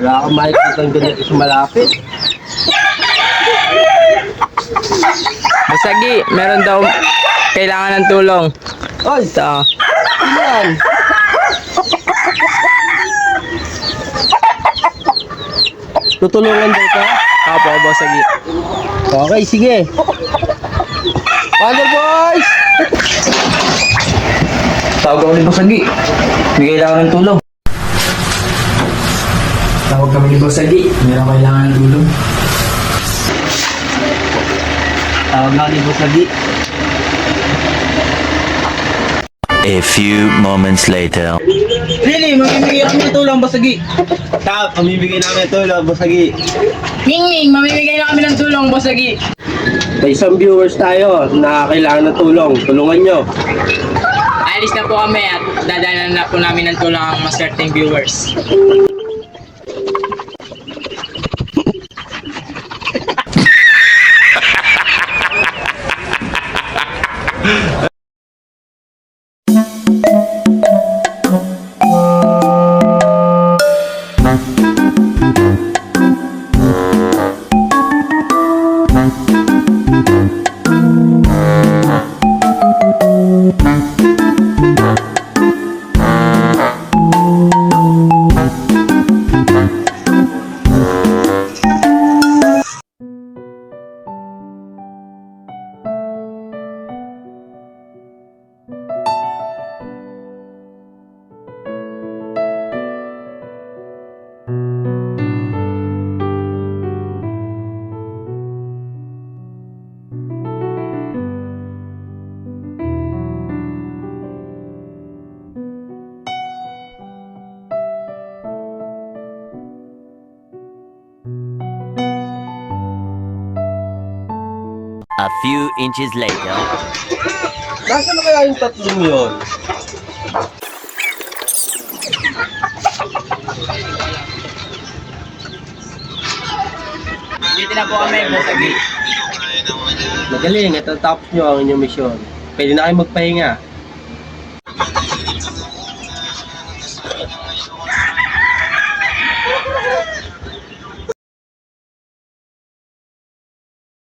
Wala kang makikita ang ganito sa malapit. Basagi, meron daw kailangan ng tulong. Oy! Ito. Sino yan? Tutulungan daw ka? Opo, Basagi. Okay, sige. Paano, boys? Tawag ako ni Basagi. May kailangan ng tulong. Tawag kami ni Basagi. Meron kailangan ng tulong. Tawag na ni Basagi. A few moments later. Really, mamimigay kami ng tulong, Basagi. Tap, pamibigay namin ito, Basagi. Ming, mamimigay na kami ng tulong, Basagi. May isang viewers tayo na kailangan ng tulong. Tulungan nyo. Alis na po kami at dadanan na po namin ng tulong ang maswerteng viewers. A few inches later. Nasaan na kaya yung tatlong yun? Dito na po kami, Basagi. Magaling, natatapos nyo ang inyong misyon. Pwede na kayo magpahinga.